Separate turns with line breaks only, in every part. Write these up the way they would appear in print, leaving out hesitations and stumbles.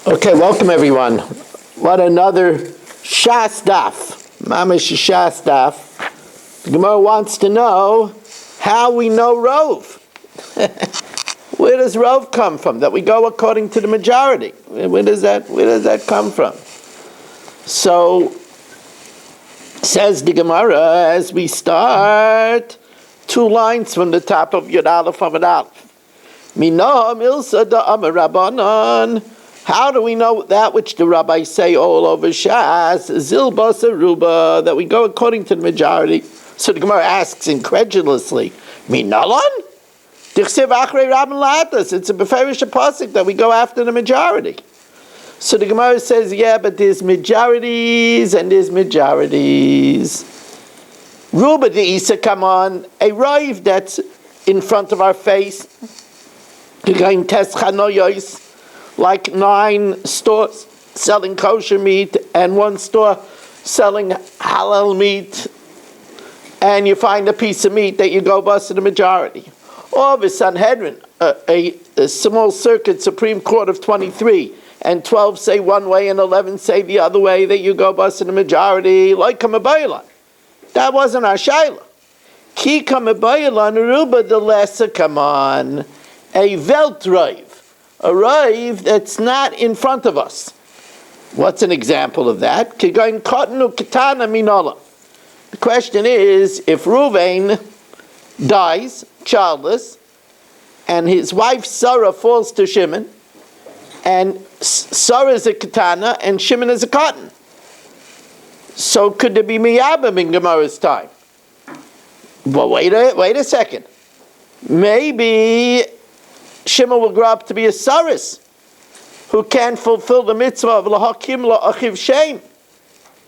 Okay, welcome everyone. What another Shas Daf, Mamish Shas Daf. The Gemara wants to know how we know Rov. Where does Rov come from? That we go according to the majority. Where does that come from? So, says the Gemara as we start, 2 lines from the top of Yud Aleph Amud Aleph. Mina milsa da Amar Rabbanan. How do we know that which the rabbis say all over Shas, Zilba Saruba, that we go according to the majority? So the Gemara asks incredulously, Minalon? It's a beferish pasuk that we go after the majority. So the Gemara says, yeah, but there's majorities and there's majorities. Ruba the Isa, come on, a rive that's in front of our face. Like 9 stores selling kosher meat and 1 store selling halal meat, and you find a piece of meat that you go bust to the majority. Or the Sanhedrin, a small circuit Supreme Court of 23, and 12 say one way and 11 say the other way, that you go bust to the majority, like Kamabaylan. That wasn't our Shaila. Ki Kamabaylan, Ruba the lesser, come on, a Veltrive. A rive that's not in front of us. What's an example of that? The question is, if Reuven dies childless, and his wife Sarah falls to Shimon, and Sarah is a katana, and Shimon is a cotton. So could there be miyabim in Gemara's time? Well, wait a second. Maybe Shimon will grow up to be a saris who can't fulfill the mitzvah of lahakim la'achiv shem,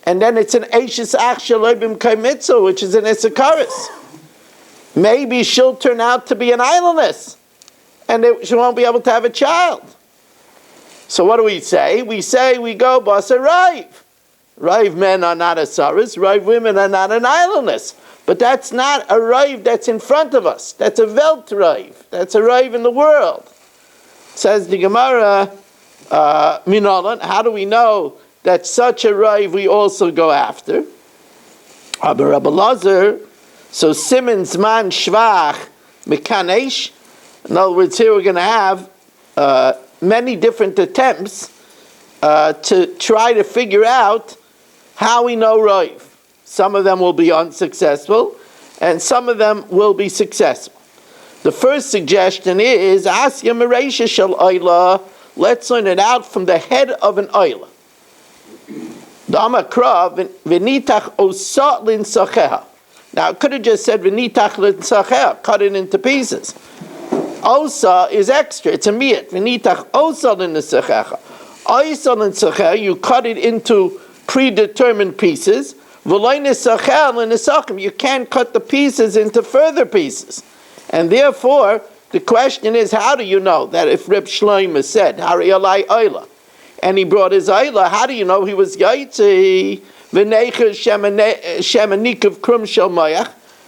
and then it's an eishes ach shalobim kai mitzvah, which is an esakaris. Maybe she'll turn out to be an idleness, and she won't be able to have a child. So what do we say? We say we go basa rive. Rive men are not a saris. Rive women are not an idleness. But that's not a rive that's in front of us. That's a Welt rive. That's a rive in the world. Says the Gemara, Minolan, how do we know that such a rive we also go after? Aber Rabbi Lazar, so Simon's man shvach mekanesh. In other words, here we're going to have many different attempts to try to figure out how we know rive. Some of them will be unsuccessful, and some of them will be successful. The first suggestion is, Asya Mereisha Shel Oila, let's learn it out from the head of an Oila. Damakra, V'nitach Osa Lin Sacheha. Now, it could have just said, V'nitach Lin Sacheha, cut it into pieces. Osa is extra, it's a miyat. V'nitach Osa Lin Sacheha. Osa Lin Sacheha, you cut it into predetermined pieces. You can't cut the pieces into further pieces. And therefore, the question is, how do you know that if Reb Shlomo said, Hari Alai Oila, and he brought his Oila, how do you know he was Yaitzi?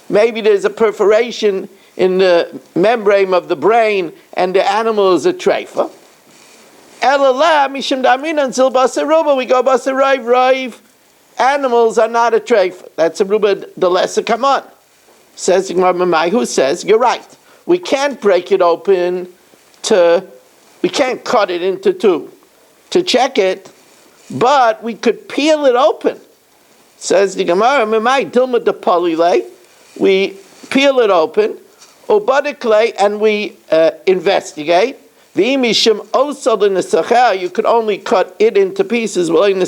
Maybe there's a perforation in the membrane of the brain, and the animal is a treifa. We go Basaraiv. Animals are not a treif. That's a ruba the lesser. Come on, says Mamai, who says you're right. We can't break it open we can't cut it into 2 to check it, but we could peel it open. Says the Gemara, Mamai dilma de polile. We peel it open, obadikle, and we investigate. You could only cut it into pieces. Will you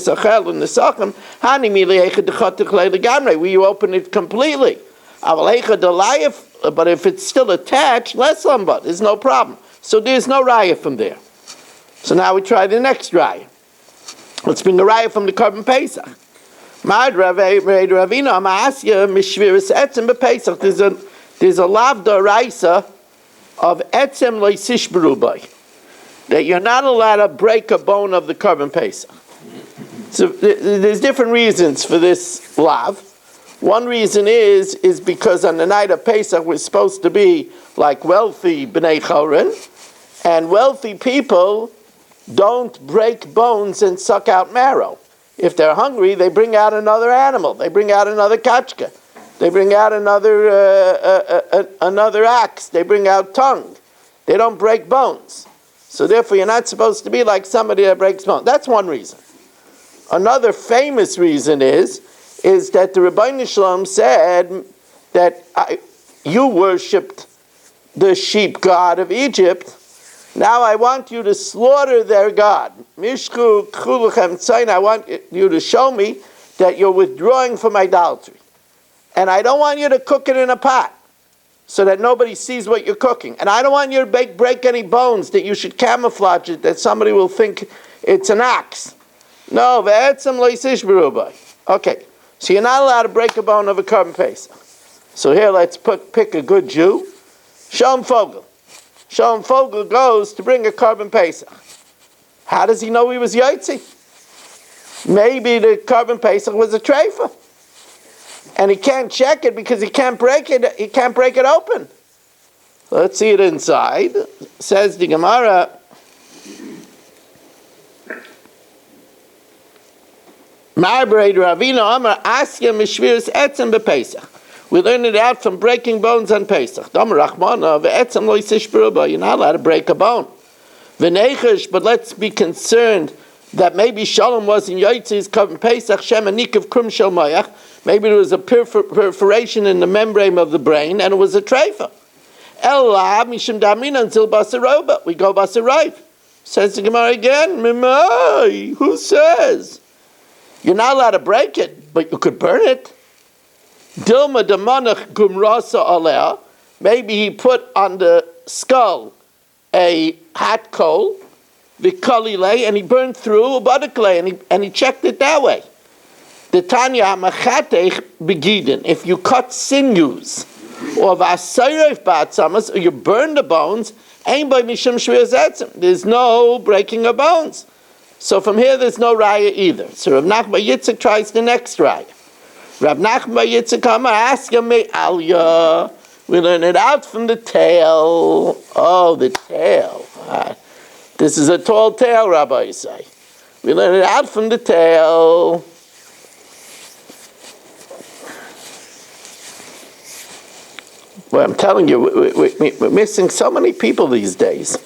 open it completely? But if it's still attached, less but there's no problem. So there's no raya from there. So now we try the next raya. Let's bring a raya from the Korban Pesach. There's a lavda raisa of etzem leisish berubay, that you're not allowed to break a bone of the Korban Pesach. So there's different reasons for this lav. One reason is because on the night of Pesach we're supposed to be like wealthy Bnei Chorin, and wealthy people don't break bones and suck out marrow. If they're hungry, they bring out another animal. They bring out another kachka. They bring out another axe. They bring out tongue. They don't break bones. So therefore, you're not supposed to be like somebody that breaks bones. That's one reason. Another famous reason is that the Rebbeinu Shalom said that you worshipped the sheep god of Egypt. Now I want you to slaughter their god. Mishku chuluchem tzayin. I want you to show me that you're withdrawing from idolatry. And I don't want you to cook it in a pot so that nobody sees what you're cooking. And I don't want you to break any bones, that you should camouflage it, that somebody will think it's an ox. No, ve'etzem lo yisish b'rubai. Okay, so you're not allowed to break a bone of a Korban Pesach. So here, let's pick a good Jew. Shalom Fogel. Shalom Fogel goes to bring a Korban Pesach. How does he know he was Yotzi? Maybe the Korban Pesach was a treifa. And he can't check it because he can't break it. He can't break it open. Let's see it inside. Says the Gemara. Ma'abrei Ravina Amar Asya Mishviris Etzem BePesach. We learn it out from breaking bones on Pesach. Dam Rachmana ve'etzem lo yisish b'ruba. You're not allowed to break a bone. V'neichesh, but let's be concerned that maybe Shalom was in Yotzi's Korban Pesach Shem Anikav Krum Shel Mayach. Maybe there was a perforation in the membrane of the brain, and it was a treifa. Ella mishum damina until basaroba. We go basarayv. Says the Gemara again. Mimai. Who says? You're not allowed to break it, but you could burn it. Dilma demanach gumrasa aleh. Maybe he put on the skull a hot coal, v'kalilei, and he burned through a badakle, and he checked it that way. The Tanya machatech begidin. If you cut sinews, or v'asayrev batzamas, or you burn the bones, ain't by mishum shvius etzem. There's no breaking of bones. So from here, there's no raya either. So Rav Nachman Yitzchak tries the next raya. Rav Nachman Yitzchak Amar Asya me alya. We learn it out from the tail. Oh, the tail. This is a tall tail, Rabbi say. We learn it out from the tail. Well, I'm telling you, we're missing so many people these days.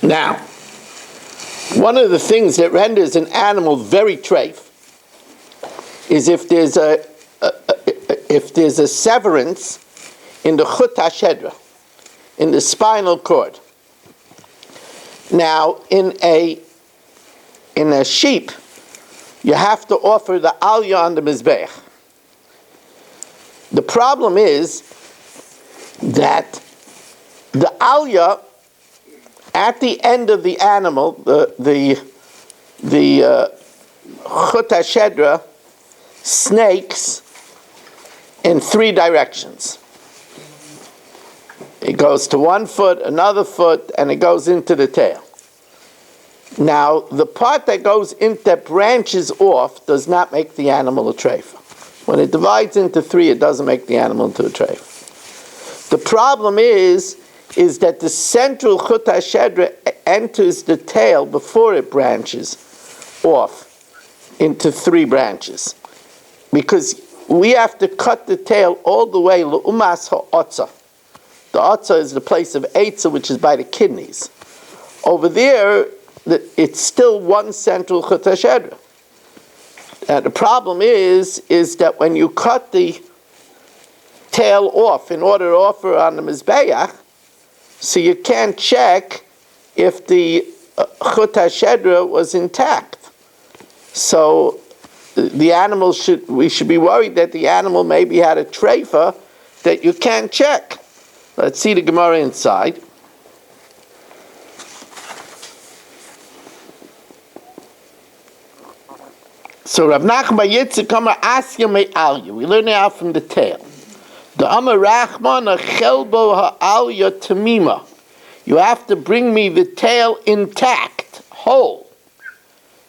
Now, one of the things that renders an animal very treif is if there's a severance in the chut hashedra, in the spinal cord. Now, in a sheep, you have to offer the aliyah on the mizbeach. The problem is that the aliyah at the end of the animal, the chut hashedra snakes in three directions. It goes to one foot, another foot, and it goes into the tail. Now, the part that branches off does not make the animal a treifa. When it divides into three, it doesn't make the animal into a treifa. The problem is that the central chut hashedra enters the tail before it branches off into three branches. Because we have to cut the tail all the way l'umas ha'otza. The otza is the place of eitzah, which is by the kidneys. Over there, it's still one central chut hashedra. The problem is that when you cut the tail off in order to offer on the mizbeach, so you can't check if the chut hashedra was intact. So the animal we should be worried that the animal maybe had a treifa that you can't check. Let's see the Gemara inside. So Rav Nachman Yitzchak Amar Asya me alya. We learn it out from the tail. The Amar Rachman Chelbo ha'alya tamima. You have to bring me the tail intact, whole.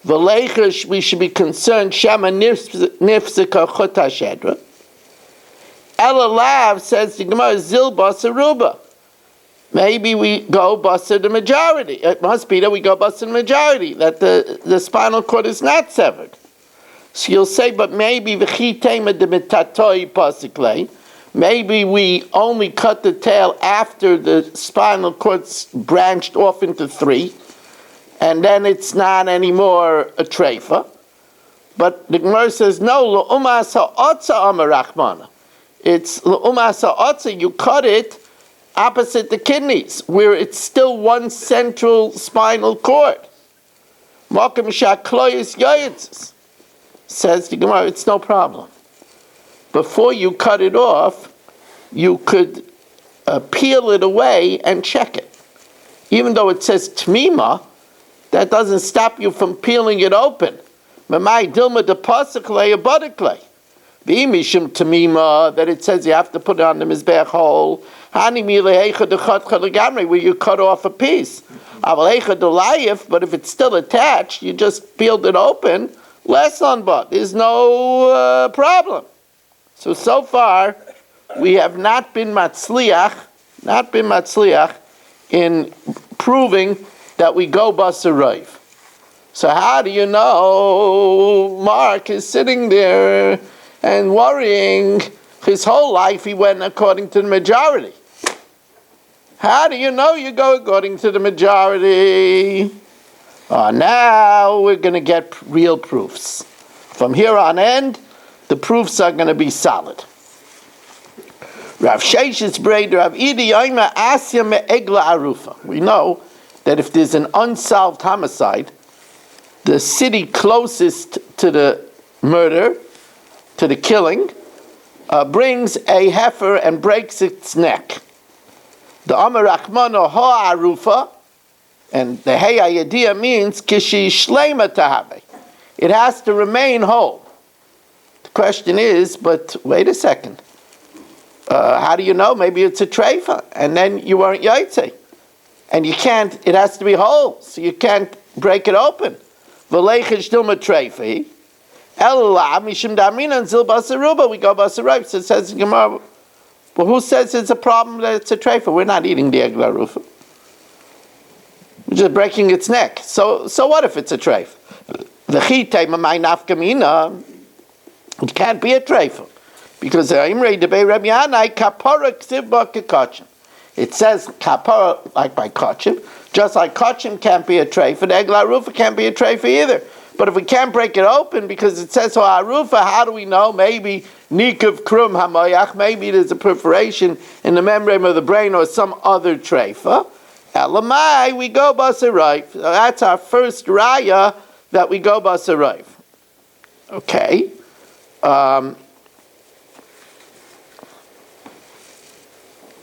V'leichish, we should be concerned, Shema nifzika chut hashedra. Elalav says the Gemara, Zil basa ruba. Maybe we go basa the majority. It must be that we go basa the majority, that the spinal cord is not severed. So you'll say, but maybe v'chitema de mitatoi pasiklei. Maybe we only cut the tail after the spinal cord's branched off into 3, and then it's not anymore a treifa. But the Gemara says, no, l'umas ha'otza amar Rachmana. It's l'umas ha'otza, you cut it opposite the kidneys, where it's still one central spinal cord. Makom sha'kloyis yoyitzis. Says the Gemara, it's no problem. Before you cut it off, you could peel it away and check it. Even though it says tmima, that doesn't stop you from peeling it open. Mamai dilma de pasaklei abadiklei. V'imishim tmima, that it says you have to put it on the mizbeach hole. Hani milehecha dechatcha legamri, where you cut off a piece. Avalecha delayif, but if it's still attached, you just peeled it open. Less on but. There's no problem. So far, we have not been matzliach in proving that we go basarayv. So how do you know Mark is sitting there and worrying? His whole life he went according to the majority. How do you know you go according to the majority? Now we're going to get real proofs. From here on end, the proofs are going to be solid. Rav Shesh's braid, Rav Idi Yoima Asya Me'egla Arufa. We know that if there's an unsolved homicide, the city closest to the murder, to the killing, brings a heifer and breaks its neck. The Amar Rachmana Ha Arufa, and the Hey Ayadiyah means Kishi Shleima Tahabe. It has to remain whole. The question is, but wait a second. How do you know? Maybe it's a treifa, and then you weren't yaitse. And you can't, it has to be whole, so you can't break it open. V'leichish dilma treifi. Ella mishim damina and zil basaruba. We go basarayv. So it says in Gemara, well, who says it's a problem that it's a treifa? We're not eating the egla rufa. We're just breaking its neck. So what if it's a treif? The chitay mamay nafkamina. It can't be a treifa. Because Imrei debei Rabbi Yanai kapara ksivba kekachim. It says kapara like by kachim, just like kachim can't be a treifa, the egla rufa can't be a treifa either. But if we can't break it open because it says ha'arufa, how do we know? Maybe nikav krum hamayach, maybe there's a perforation in the membrane of the brain or some other treifa. Elamai, we go basarayv. That's our first raya that we go basarayv. Okay.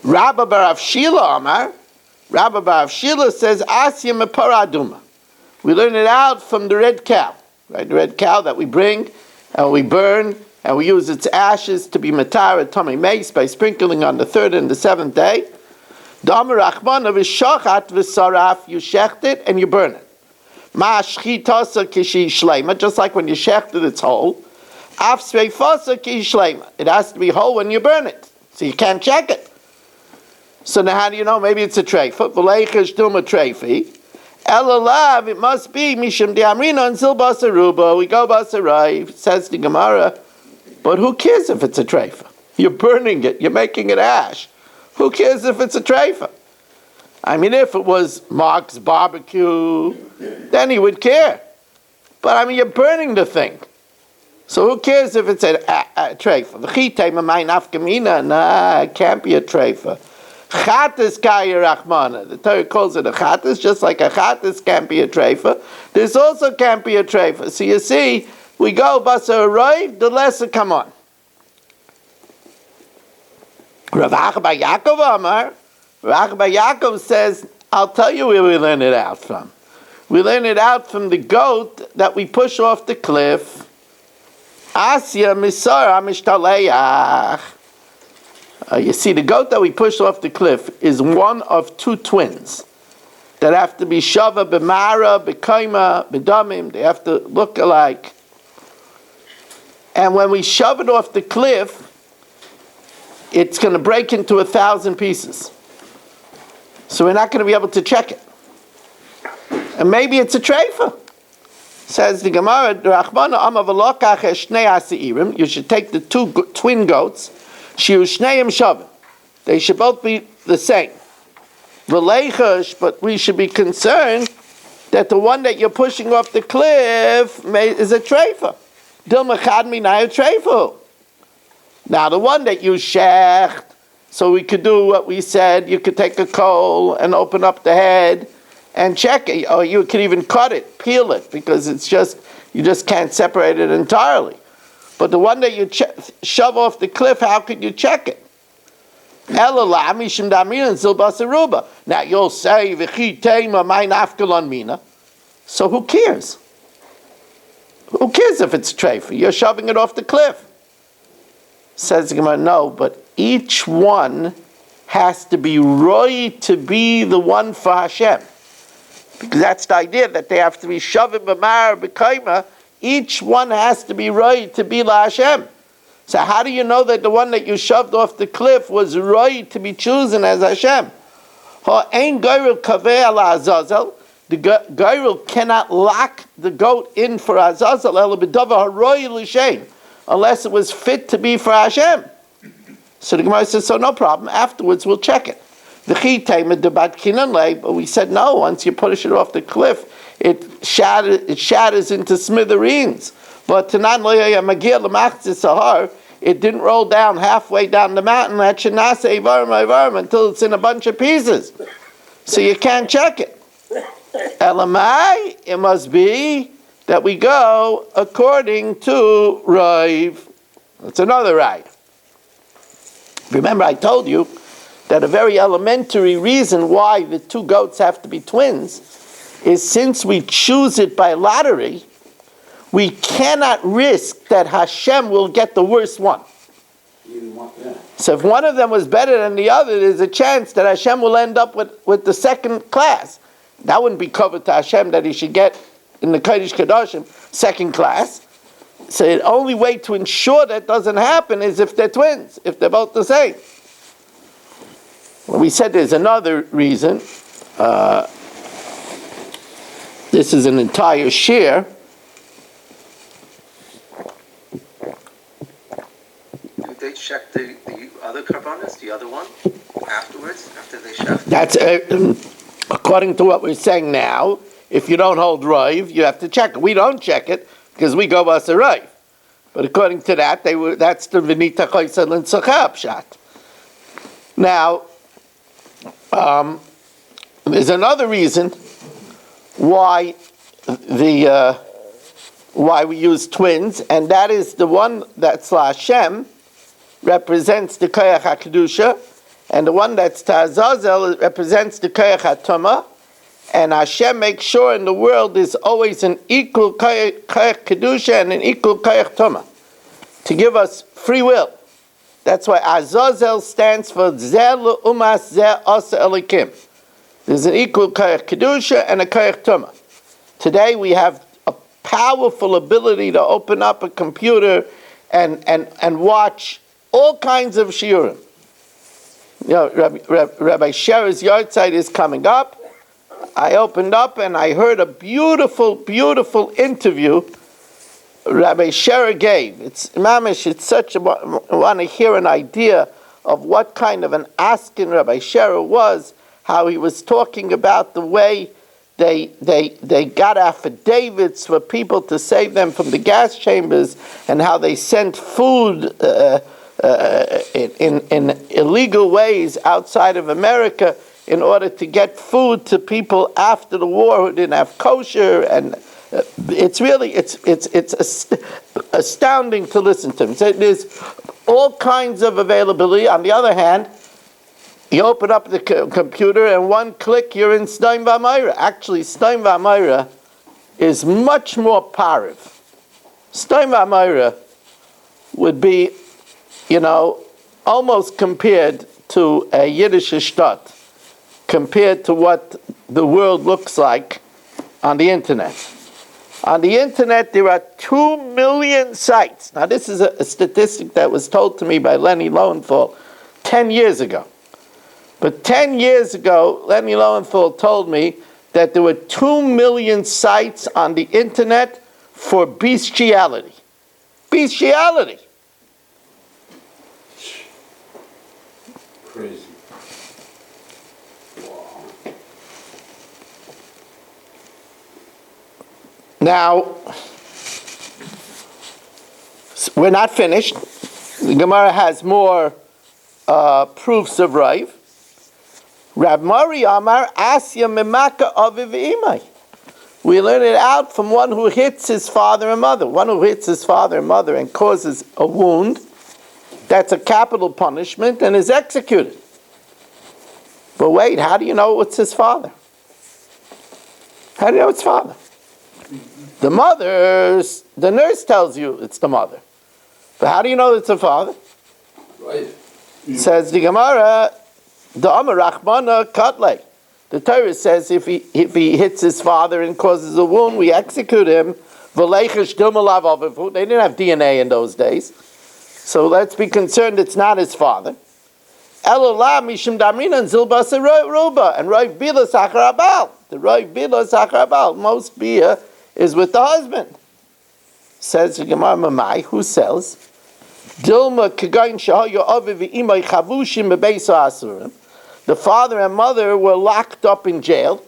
Rabba Bar Avshila Amar, Rabba Bar Avshila says, Asya Meparaduma. We learn it out from the red cow, right? The red cow that we bring and we burn and we use its ashes to be matar at Tomei Meis by sprinkling on the 3rd and the 7th day. Damar Rachmana v'shachat v'saraf, you shecht it and you burn it. Ma shchitasa kishi shleima, just like when you shecht it, it's whole. Af sveifasa kishi shleima. It has to be whole when you burn it, so you can't check it. So now how do you know? Maybe it's a treifa. V'leichish dilma treifi. Elalav, it must be mishim de'amrina and zil basaruba. We go basarayv, says the Gemara. But who cares if it's a treifa? You're burning it. You're making it ash. Who cares if it's a treifa? I mean, if it was Mark's barbecue, then he would care. But I mean, you're burning the thing. So who cares if it's a treifa? V'chitei mamay nafkamina. Nah, it can't be a treifa. Chatas kaya rachmana. The Torah calls it a chatas, just like a chatas can't be a treifa. This also can't be a treifa. So you see, we go basar roiv, the lesser come on. Rav Achba Yaakov Amar, Rav Achba Yaakov says, I'll tell you where we learn it out from. We learn it out from the goat that we push off the cliff. Asya misara mishtaleach. You see, the goat that we pushed off the cliff is one of 2 twins. that have to be shava b'mara, b'kaima, b'damim. They have to look alike. And when we shove it off the cliff, it's going to break into 1,000 pieces. So we're not going to be able to check it. And maybe it's a treifa. Says the Gemara, you should take the two twin goats, they should both be the same. But we should be concerned that the one that you're pushing off the cliff is a treifa. Now the one that you shecht, so we could do what we said, you could take a coal and open up the head and check it, or you could even cut it, peel it, because you just can't separate it entirely. But the one that you shove off the cliff, how could you check it? Now you'll say, so who cares? Who cares if it's treifa? You're shoving it off the cliff. Says the Gemara, no, but each one has to be right to be the one for Hashem. Because that's the idea, that they have to be shoving b'mar b'kaima. Each one has to be right to be la Hashem. So how do you know that the one that you shoved off the cliff was right to be chosen as Hashem? Ha'ein gairil kaveh ala azazel. The gairil cannot lock the goat in for azazel ela b'davar haroi l'shem, unless it was fit to be for Hashem. So the Gemara says, so no problem. Afterwards we'll check it. But we said no. Once you push it off the cliff, it shatters into smithereens. But it didn't roll down halfway down the mountain until it's in a bunch of pieces. So you can't check it. Elamai, it must be that we go according to Rav. That's another Rav. Remember, I told you that a very elementary reason why the two goats have to be twins is since we choose it by lottery, we cannot risk that Hashem will get the worst one. So if one of them was better than the other, there's a chance that Hashem will end up with the second class. That wouldn't be covered to Hashem that he should get in the Kodesh Kedoshim second class. So the only way to ensure that doesn't happen is if they're twins, if they're both the same. Well, we said there's another reason. This is an entire share.
Did they check the other carbonas, the other one, afterwards, after they checked?
That's according to what we're saying now. If you don't hold Rav, you have to check it. We don't check it because we go as a Rav. But according to that, that's the V'nita Choysel and Tzachab shot. Now, there's another reason why why we use twins, and that is the one that's La Hashem represents the Koyach HaKedusha, and the one that's Ta'azazel represents the Koyach HaTumah, and Hashem makes sure in the world there's always an equal Koyach Kedusha and an equal Koyach Tumah, to give us free will. That's why Azazel stands for Zeh L'Umas Zeh Asa Elikim. There's an equal Koyach Kedusha and a Koyach Tumah. Today we have a powerful ability to open up a computer and watch all kinds of shiurim. You know, Rabbi Sher's yard site is coming up. I opened up and I heard a beautiful, beautiful interview Rabbi Sher gave. It's mamish. It's such a. I want to hear an idea of what kind of an asking Rabbi Sher was. How he was talking about the way they got affidavits for people to save them from the gas chambers, and how they sent food in illegal ways outside of America in order to get food to people after the war who didn't have kosher, and it's really astounding to listen to him. So there's all kinds of availability. On the other hand, you open up the computer and one click you're in Sneim V'Amayra. Actually, Sneim V'Amayra is much more pariv. Sneim V'Amayra would be, almost compared to a Yiddish shtat, compared to what the world looks like on the internet. On the internet, there are 2 million sites. Now, this is a statistic that was told to me by Lenny Lowenthal 10 years ago. But 10 years ago, Lenny Lowenthal told me that there were 2 million sites on the internet for bestiality. Bestiality.
Crazy. Wow.
Now, we're not finished. The Gemara has more proofs of Rav. Rav Mari Amar Asya Memaka Aviv Imai. We learn it out from one who hits his father and mother. One who hits his father and mother and causes a wound, that's a capital punishment and is executed. But wait, how do you know it's his father? How do you know it's father? The nurse tells you it's the mother. But how do you know it's the father?
Right.
Says the Gemara, the Amar Rachmana Katle. The Torah says if he hits his father and causes a wound, we execute him. They didn't have DNA in those days. So let's be concerned it's not his father. And Rav Bila Sachar Abal. The Rav Bila Sachar Abal. Most beer is with the husband. Says the Gemara Mamai, who sells? The father and mother were locked up in jail,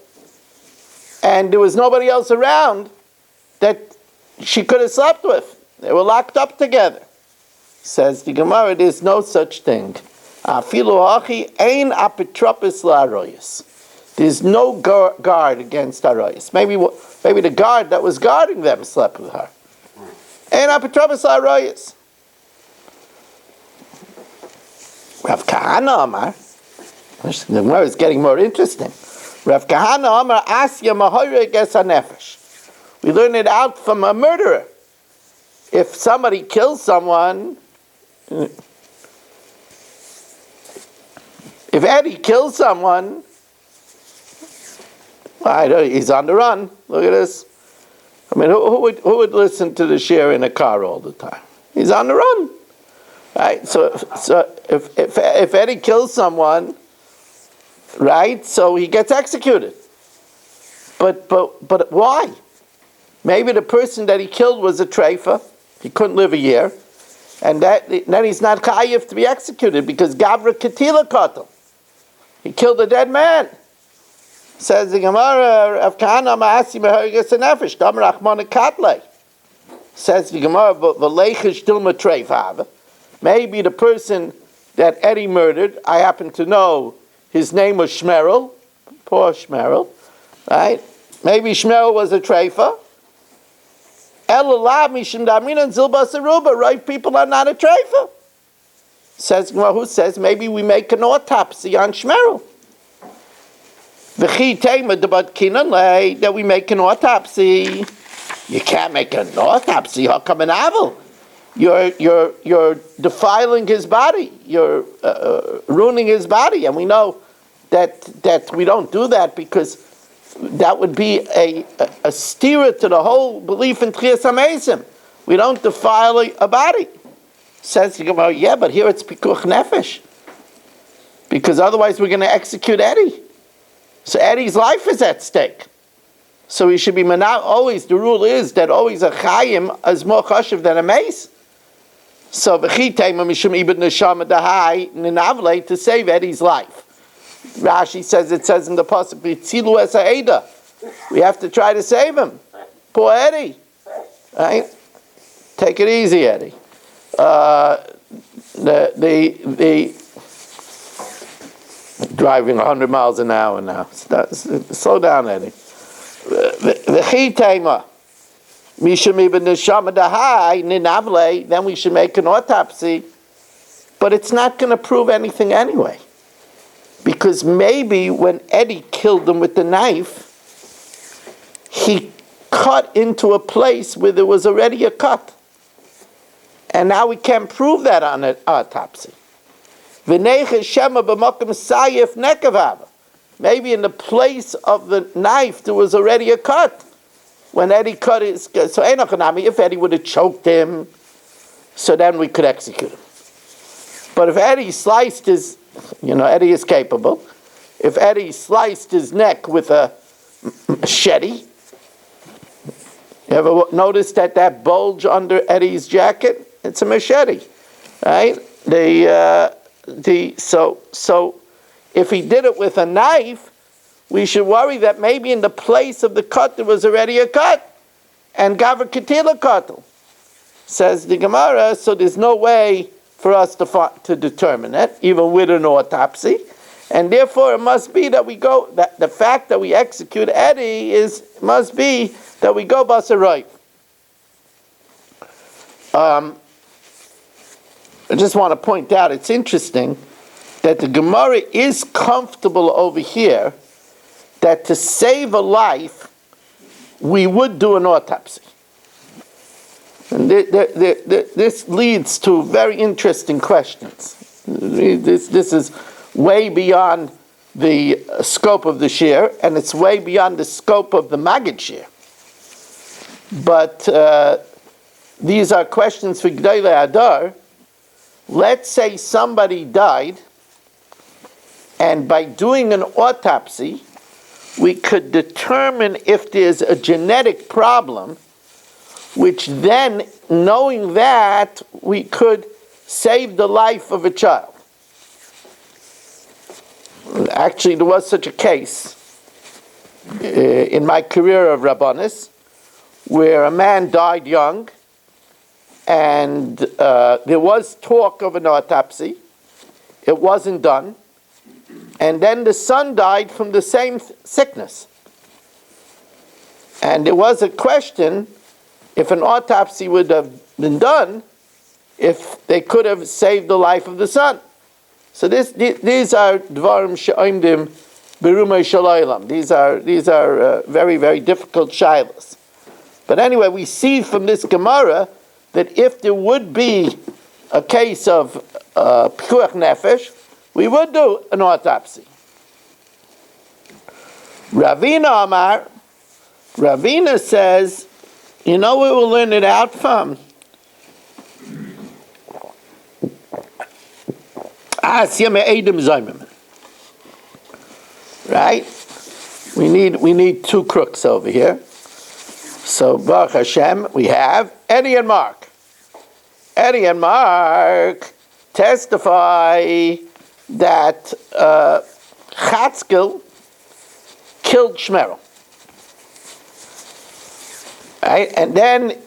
and there was nobody else around that she could have slept with. They were locked up together. Says the Gemara, there's no such thing. There's no guard against arayos. Maybe the guard that was guarding them slept with her. Ein apotropos l'arayos. Rav Kahana Amar, the Gemara is getting more interesting. Rav Kahana Amar Asya Mahoire Ges HaNefesh. We learn it out from a murderer. If somebody kills someone, if Eddie kills someone, he's on the run. Look at this. I mean, who would listen to the share in a car all the time? He's on the run. Right, so if Eddie kills someone, right, so he gets executed. But why? Maybe the person that he killed was a treifa. He couldn't live a year, and then he's not chayiv to be executed because Gavra Ketila Katel. He killed a dead man. Says the Gemara of Kahana Ma'asi Mehargas Nefesh Dam Rachmana Katle. Says the Gemara V'leichish Dilma Treifa. Maybe the person that Eddie murdered, I happen to know his name was Shmerel, poor Shmerel, right? Maybe Shmerel was a treifa. Right? People are not a treifa. Says who says maybe we make an autopsy on Shmerel. That we make an autopsy. You can't make an autopsy. How come an avel? You're defiling his body. You're ruining his body, and we know that we don't do that because that would be a steerer to the whole belief in Tchias HaMesim. We don't defile a body. Says the Gemara, yeah, but here it's pikuch nefesh, because otherwise we're going to execute Eddie. So Eddie's life is at stake. So he should be always. The rule is that always a chayim is more chashiv than a mace. So v'chitayma mishum ibn neshama dahai ninavle to save Eddie's life. Rashi says it says in the pasuk v'tzilu es ha'eda. We have to try to save him. Poor Eddie, right? Take it easy, Eddie. The driving 100 miles an hour now. Slow down, Eddie. V'chitayma. Mishum ibn neshama dahai ninavle. Then we should make an autopsy, but it's not going to prove anything anyway, because maybe when Eddie killed him with the knife, he cut into a place where there was already a cut, and now we can't prove that on an autopsy. Maybe maybe in the place of the knife there was already a cut. When Eddie cut his, so if Eddie would have choked him, so then we could execute him. But if Eddie sliced his, Eddie is capable. If Eddie sliced his neck with a machete, you ever notice that bulge under Eddie's jacket? It's a machete, right? So if he did it with a knife, we should worry that maybe in the place of the cut there was already a cut, and gaver ketila katel. Says the Gemara, so there's no way for us to determine it, even with an autopsy, and therefore it must be that we go. That the fact that we execute Eddie must be that we go basarai. I just want to point out, it's interesting that the Gemara is comfortable over here that to save a life, we would do an autopsy. And this leads to very interesting questions. This is way beyond the scope of the shir, and it's way beyond the scope of the Maggid shir. But these are questions for Gdei Adar. Let's say somebody died, and by doing an autopsy, we could determine if there's a genetic problem, which then, knowing that, we could save the life of a child. Actually, there was such a case in my career of Rabbanis, where a man died young, and there was talk of an autopsy. It wasn't done. And then the son died from the same sickness. And there was a question, if an autopsy would have been done, if they could have saved the life of the son. So these are dvarim she'omdim berumay shalaylam. These are very, very difficult shilas. But anyway, we see from this Gemara that if there would be a case of pikuach nefesh, we would do an autopsy. Ravina Amar, Ravina says, where we'll learn it out from? Right? We need two crooks over here. So Baruch Hashem, we have Eddie and Mark. Eddie and Mark testify that Chatzkel killed Shmerel. Right? And then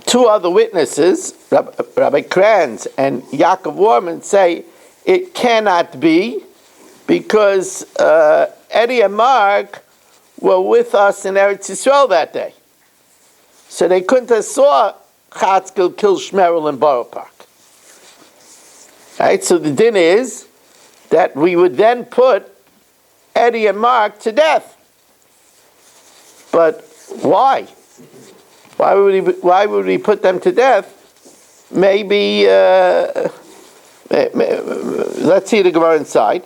two other witnesses, Rabbi Kranz and Yaakov Warman, say it cannot be because Eddie and Mark were with us in Eretz Yisrael that day. So they couldn't have saw Chatzkel kill Shmerel in Borough Park. Right? So the din is that we would then put Eddie and Mark to death. But why? Why would we put them to death? Maybe, let's see the Gemara inside.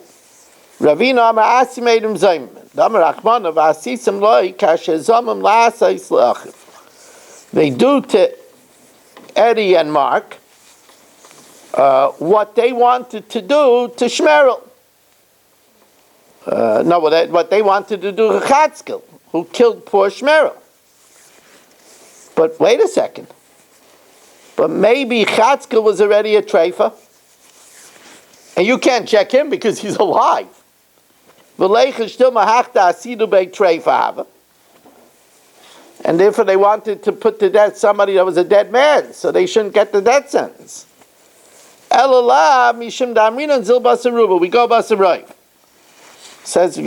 Ravina Amar Asi made him Zayim. They do to Eddie and Mark what they wanted to do to Shmerel. What they wanted to do to Chatzkel, who killed poor Shmerel. But wait a second. But maybe Chatzkel was already a treifa, and you can't check him because he's alive. And therefore they wanted to put to death somebody that was a dead man, so they shouldn't get the death sentence. We go basarai. Says we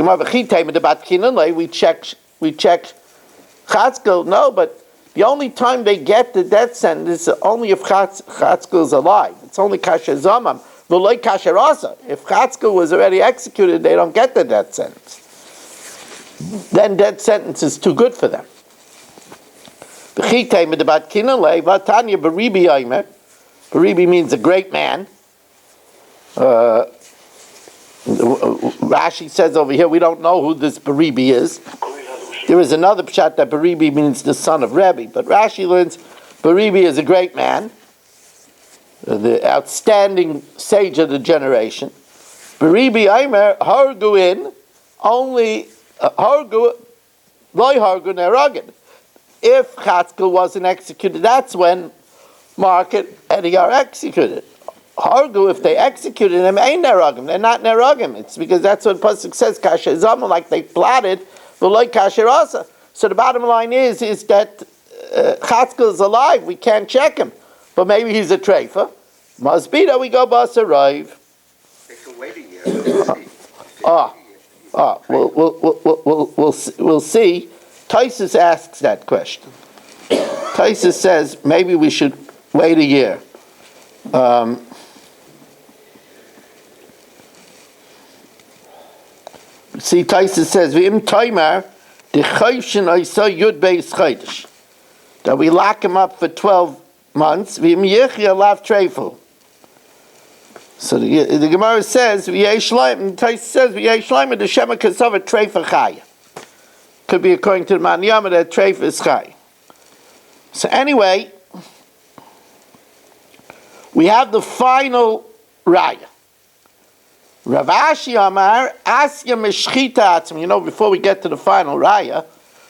check Chatzkel. No, but the only time they get the death sentence is only if Chatzkel is alive. It's only kasher zamam. If Chatzkel was already executed, they don't get the death sentence. Then death sentence is too good for them. Baribi means a great man. Rashi says over here, we don't know who this Baribi is. There is another pshat that Baribi means the son of Rebbe, but Rashi learns Baribi is a great man, the outstanding sage of the generation. Baribi Aimer hargu in only hargu loy hargu neragin. If Chatzkel wasn't executed, that's when Mark and Eddie are executed. Hargu, if they executed him, ain't neragim. They're not neragim. It's because that's what Pasuk says. Kasher Zama, like they plotted, but like Kasher Asa. So the bottom line is that Chatzkel is alive. We can't check him, but maybe he's a treifa. Must be that we go bus arrive.
They can wait a year.
We'll see. Taisus asks that question. Taisus says maybe we should wait a year. See, Taisus says v'im toimar the chayvshin oisa yud beis chaydish, that we lock him up for 12 months. V'im yichya lav treifel. So the Gemara says v'yesh laim. Taisus says v'yesh laim the shema kasava treifa chaya. Could be according to the Manyama that treifa is chay. So anyway, we have the final raya. Rav Ashi Amar Asya Meshchita Atzma. Before we get to the final raya,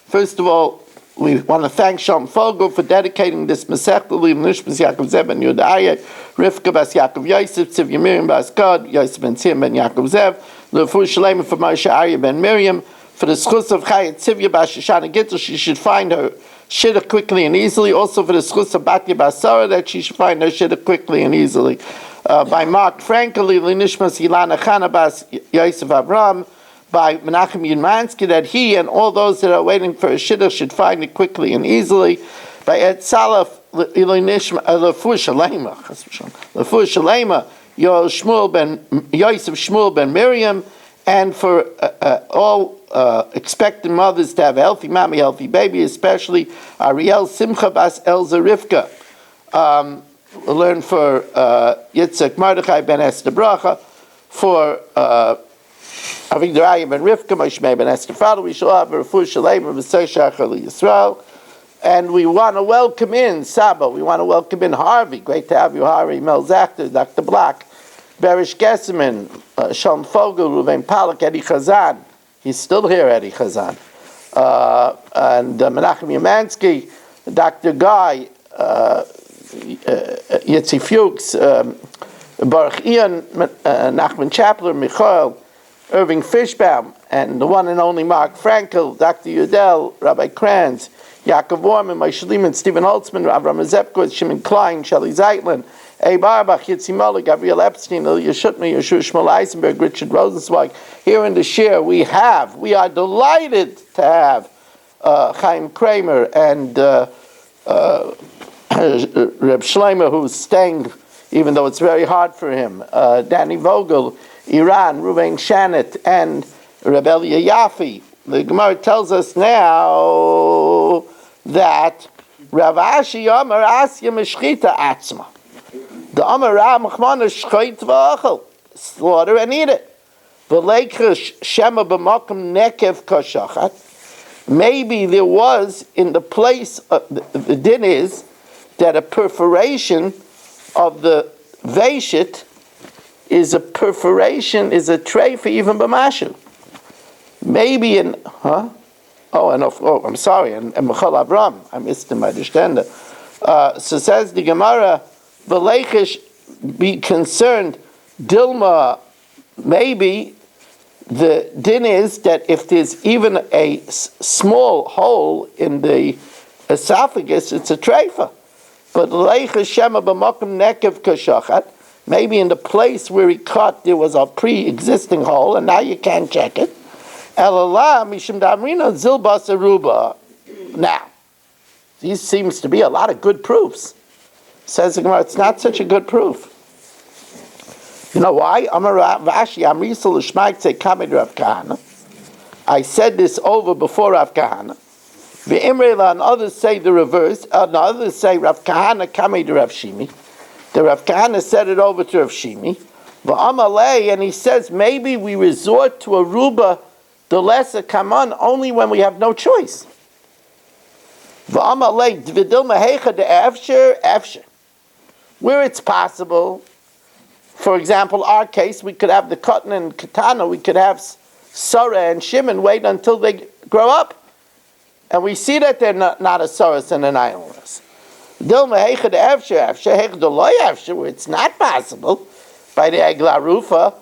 first of all, we want to thank Shalom Fogel for dedicating this Masechta L'Nishmas Yaakov Zev ben Yudaya, Rivka bas Yaakov Yosef, Tziv Yemirim bas Gad, Yosef ben Tzim ben Yaakov Zev, L'Fu Shalem for Moshe Arya ben Miriam, for the schus of Chayat Tzivya bas Shoshana Gittel, she should find her shidduch quickly and easily. Also for the schus of Batya bas Sarah, that she should find her shidduch quickly and easily. By Mark Frankel, L'Nishmas Ilana Chana bas Yosef Avram, by Menachem Yudmansky, that he and all those that are waiting for a shidduch should find it quickly and easily. By Ed Salaf L'Nishma L'Fu Shalema Yosef Shmuel ben Miriam, and for all expectant mothers to have a healthy mommy, healthy baby, especially Ariel Simcha bas Elza Rivka. We'll learn for Yitzhak Mordechai ben Esther Bracha, for Avigdor ben Rivka, Moshe ben Esther Father. We shall have a Refuah Shalem of V'Sei Yisrael. And we want to welcome in Saba. We want to welcome in Harvey. Great to have you, Harvey. Mel Zachter, Dr. Black, Berish Gesseman, Shalom Fogel, Ruvain Palak, Eddie Chazan. He's still here, Eddie Chazan. And Menachem Yemansky, Dr. Guy, Yitzi Fuchs, Baruch Ian, Nachman Chapler, Michael, Irving Fishbaum, and the one and only Mark Frankel, Dr. Yudel, Rabbi Kranz, Yaakov Warman, Moshe Lehman, Stephen Holtzman, Avram Zepkowitz, Shimon Klein, Shelley Zeitlin, Abe Arbach, Yitzi Moller, Gabriel Epstein, Ilya Shutman, Yeshua Shmuel Eisenberg, Richard Rosenzweig. Here in the share we are delighted to have Chaim Kramer and Reb Shleimer, who's staying, even though it's very hard for him, Danny Vogel, Iran, Ruvain Shanit, and Rebellia Yafi. The Gemara tells us now that Rav Ashi Amar Asya Meshchita Atzma. The Amar Rav Machmana Shchait V'achel, slaughter and eat it. V'leicha Shema B'makom Nekev Koshachat. Maybe there was in the place, the din is that a perforation of the Veshit is a perforation, is a tray for even B'mashu. Maybe in, I'm sorry, and Michal Avram, I missed him, I understand it. So says the Gemara, V'leichish, be concerned, Dilma, maybe the din is that if there's even a small hole in the esophagus, it's a treifa. But V'leichish Shema B'makom Nekev Kashachat, maybe in the place where he cut there was a pre-existing hole, and now you can't check it. Now, these seems to be a lot of good proofs. Says the Gemara, it's not such a good proof. You know why? I said this over before Rav Kahana. And others say the reverse. And others say Rav Kahana Kamei to Rav Shimi. The Rav Kahana said it over to Rav Shimi. V'amalei, and he says maybe we resort to a ruba delesa kaman only when we have no choice. V'amalei dvidil mehecha de efsher. Where it's possible, for example, our case, we could have the Katan and Katana, we could have Sarah and Shimon wait until they grow up. And we see that they're not a Saras and an idleness. Where it's not possible, by the Egla Rufa,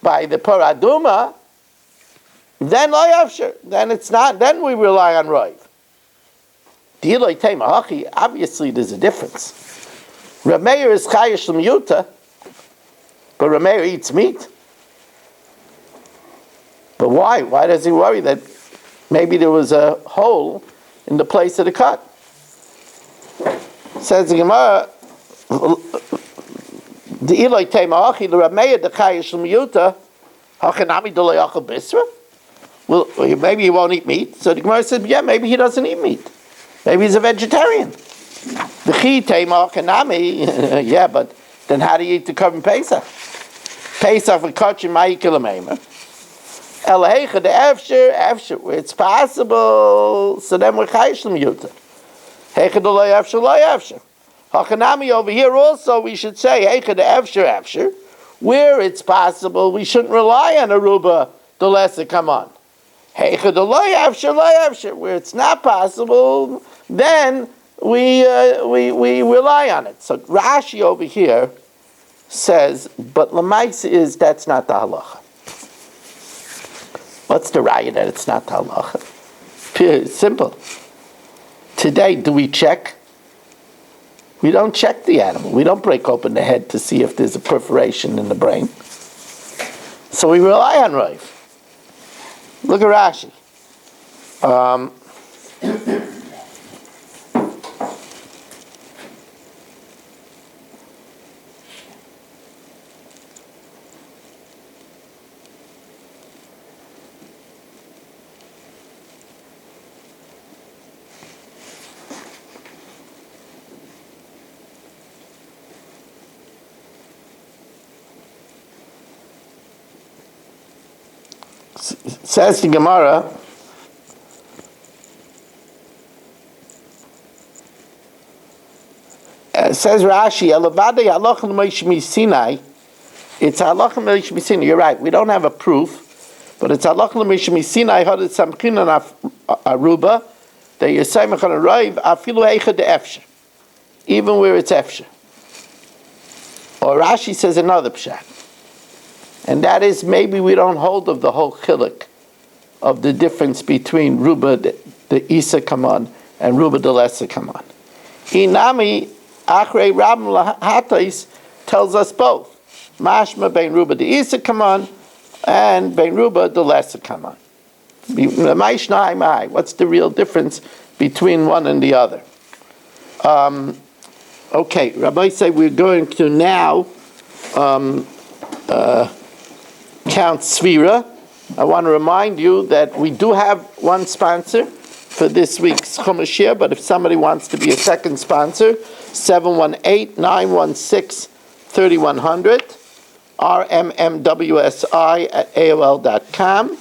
by the Paraduma, then lo yafsher, then it's not, then we rely on Roiv. Obviously there's a difference. Rameir is chayish l'miyuta, but Rameir eats meat. But why? Why does he worry that maybe there was a hole in the place of the cut? Says the Gemara, the Eloi Tema Achi, the Rameir, the chayish l'miyuta, hachanami d'lo yachal bisra? Well, maybe he won't eat meat. So the Gemara says, yeah, maybe he doesn't eat meat. Maybe he's a vegetarian. The chi tema kanami, yeah, but then how do you eat the korban Pesach? Pesach v'kachim ma'i kilameima. Elhecha the efsher, where it's possible, so then we're chayish l'miyuta. Hecha the lo yafsher. Hakanami over here also, we should say, hecha the efsher, where it's possible, we shouldn't rely on aruba, the lesser come on. Hecha the lo yafsher, where it's not possible, then we rely on it. So Rashi over here says, but Lamaisa is that's not the halacha. What's the raya that it's not the halacha? Simple. Today, do we check? We don't check the animal. We don't break open the head to see if there's a perforation in the brain. So we rely on Rav. Look at Rashi. Says the Gemara, says Rashi, Elavadei halachah l'Moshe Sinai. It's halachah l'Moshe Sinai. You're right. We don't have a proof, but it's halachah l'Moshe Sinai. Had it samchin on aruba that you're saying on a roiv afilu eicha de efsher, even where it's efsher. Or Rashi says another pshat. And that is, maybe we don't hold of the whole chiluk of the difference between Ruba, the Isa Kaman, and Ruba the Lesser Kaman. Inami, Achrei Rabim Lahatais tells us both. Mashma bein Ruba the Isa Kaman, and bein Ruba the Lesser Kaman. What's the real difference between one and the other? Okay, Rabbi say we're going to now count Svira. I want to remind you that we do have one sponsor for this week's Chumash Shir, but if somebody wants to be a second sponsor, 718-916-3100, rmmwsi@aol.com.